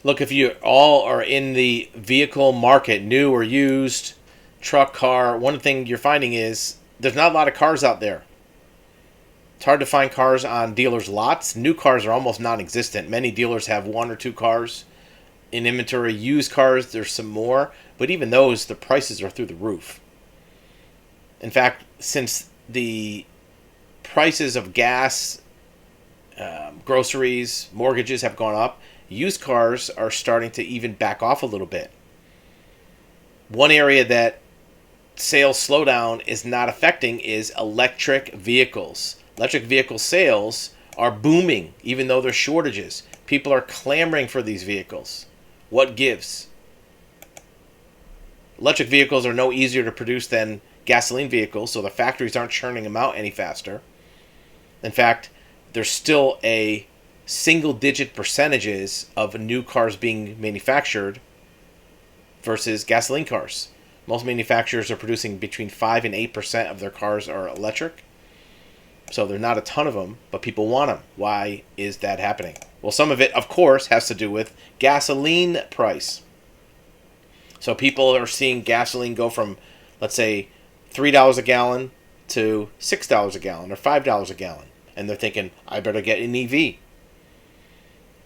Look, if you all are in the vehicle market, new or used, truck, car, one thing you're finding is there's not a lot of cars out there. It's hard to find cars on dealers' lots. New cars are almost non existent. Many dealers have one or two cars in inventory. Used cars, there's some more, but even those, the prices are through the roof. In fact, since the prices of gas, groceries, mortgages have gone up, used cars are starting to even back off a little bit. One area that sales slowdown is not affecting is electric vehicles. Electric vehicle sales are booming, even though there's shortages. People are clamoring for these vehicles. What gives? Electric vehicles are no easier to produce than gasoline vehicles, so the factories aren't churning them out any faster. In fact, there's still a single-digit percentages of new cars being manufactured versus gasoline cars. Most manufacturers are producing between 5 and 8% of their cars are electric. So there's not a ton of them, but people want them. Why is that happening? Well, some of it, of course, has to do with gasoline price. So people are seeing gasoline go from, let's say, $3 a gallon to $6 a gallon or $5 a gallon. And they're thinking, I better get an EV.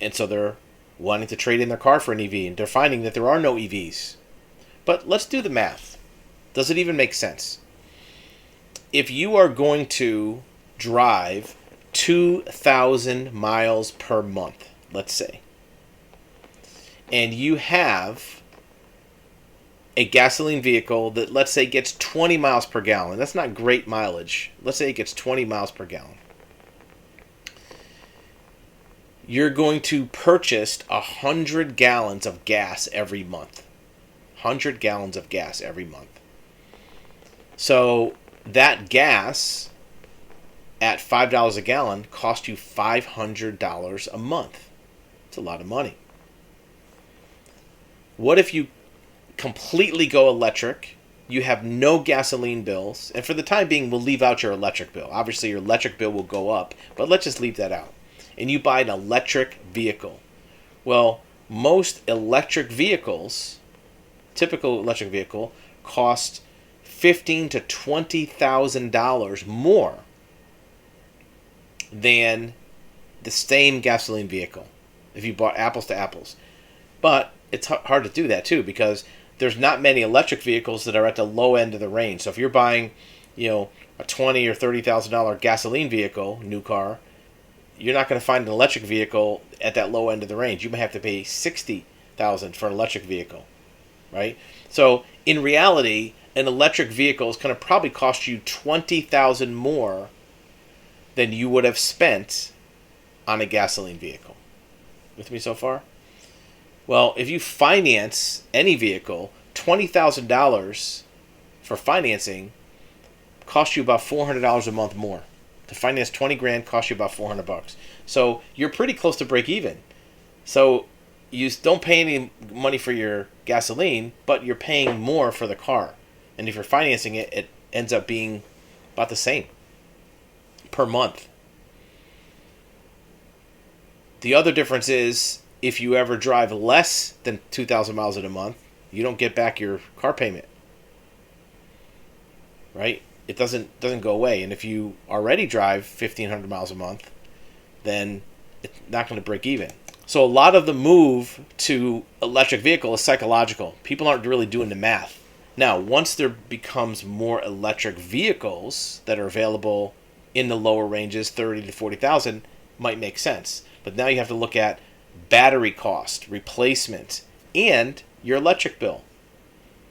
And so they're wanting to trade in their car for an EV. And they're finding that there are no EVs. But let's do the math. Does it even make sense? If you are going to drive 2,000 miles per month, let's say, and you have a gasoline vehicle that, let's say, gets 20 miles per gallon. That's not great mileage. Let's say it gets 20 miles per gallon. You're going to purchase 100 gallons of gas every month. 100 gallons of gas every month. So that gas at $5 a gallon costs you $500 a month. It's a lot of money. What if you completely go electric? You have no gasoline bills. And for the time being, we'll leave out your electric bill. Obviously, your electric bill will go up, but let's just leave that out. And you buy an electric vehicle. Well, most electric vehicles, typical electric vehicle, cost $15,000 to $20,000 more than the same gasoline vehicle if you bought apples to apples. But it's hard to do that too, because there's not many electric vehicles that are at the low end of the range. So if you're buying, a $20,000 or $30,000 gasoline vehicle, new car, you're not going to find an electric vehicle at that low end of the range. You may have to pay $60,000 for an electric vehicle, right? So in reality, an electric vehicle is going to probably cost you $20,000 more than you would have spent on a gasoline vehicle. With me so far? Well, if you finance any vehicle, $20,000 for financing costs you about $400 a month more. To finance 20 grand costs you about $400. So you're pretty close to break even. So you don't pay any money for your gasoline, but you're paying more for the car. And if you're financing it, it ends up being about the same per month. The other difference is if you ever drive less than 2,000 miles in a month, you don't get back your car payment. Right? It doesn't go away. And if you already drive 1,500 miles a month, then it's not going to break even. So a lot of the move to electric vehicle is psychological. People aren't really doing the math. Now, once there becomes more electric vehicles that are available in the lower ranges, 30 to 40,000, might make sense. But now you have to look at battery cost, replacement, and your electric bill.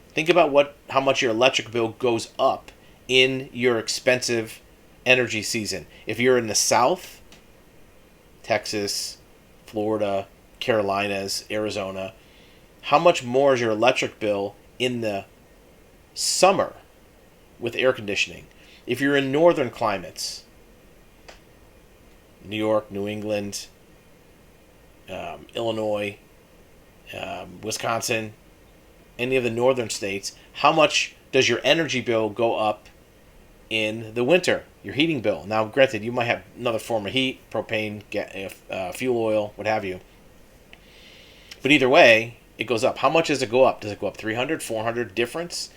Think about how much your electric bill goes up in your expensive energy season. If you're in the South, Texas, Florida, Carolinas, Arizona, how much more is your electric bill in the summer with air conditioning? If you're in northern climates, New York, New England, Illinois, Wisconsin, any of the northern states, how much does your energy bill go up in the winter? Your heating bill. Now, granted, you might have another form of heat, propane, fuel oil, what have you. But either way, it goes up. How much does it go up? Does it go up 300, 400 difference?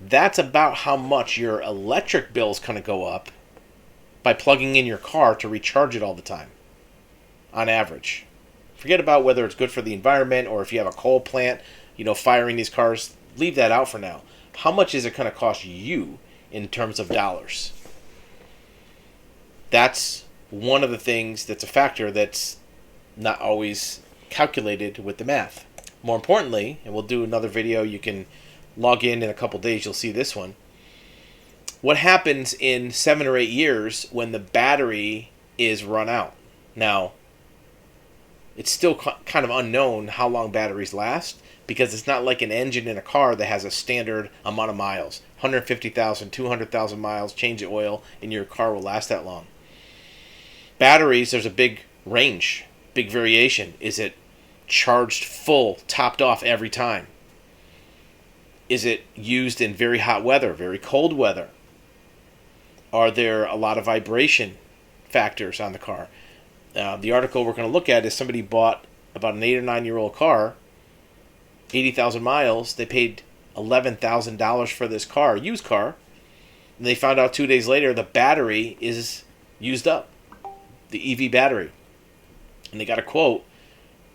That's about how much your electric bill is going to go up by plugging in your car to recharge it all the time, on average. Forget about whether it's good for the environment or if you have a coal plant, firing these cars. Leave that out for now. How much is it going to cost you in terms of dollars? That's one of the things that's a factor that's not always calculated with the math. More importantly, and we'll do another video, you can log in a couple days, you'll see this one. What happens in 7 or 8 years when the battery is run out? Now, it's still kind of unknown how long batteries last, because it's not like an engine in a car that has a standard amount of miles. 150,000, 200,000 miles, change the oil, and your car will last that long. Batteries, there's a big range, big variation. Is it charged full, topped off every time? Is it used in very hot weather, very cold weather? Are there a lot of vibration factors on the car? The article we're going to look at is somebody bought about an 8 or 9 year old car, 80,000 miles. They paid $11,000 for this car, used car. And they found out 2 days later the battery is used up, the EV battery. And they got a quote.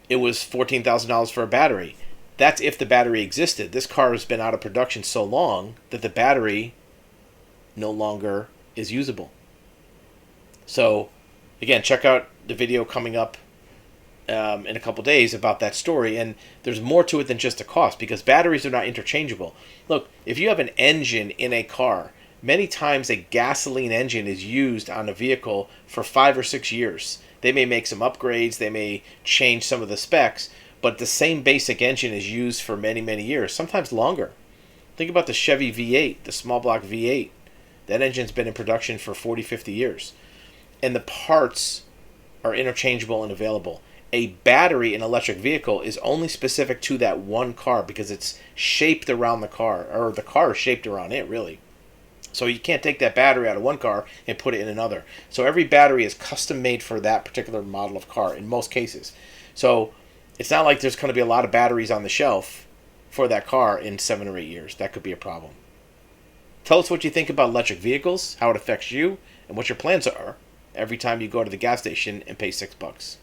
It was $14,000 for a battery. That's if the battery existed. This car has been out of production so long that the battery no longer is usable. So, again, check out the video coming up in a couple days about that story. And there's more to it than just the cost, because batteries are not interchangeable. Look, if you have an engine in a car, many times a gasoline engine is used on a vehicle for 5 or 6 years. They may make some upgrades, they may change some of the specs, but the same basic engine is used for many, many years, sometimes longer. Think about the Chevy V8, the small block V8. That engine's been in production for 40, 50 years. And the parts are interchangeable and available. A battery in an electric vehicle is only specific to that one car because it's shaped around the car, or the car is shaped around it, really. So you can't take that battery out of one car and put it in another. So every battery is custom made for that particular model of car in most cases. So it's not like there's going to be a lot of batteries on the shelf for that car in 7 or 8 years. That could be a problem. Tell us what you think about electric vehicles, how it affects you, and what your plans are every time you go to the gas station and pay $6.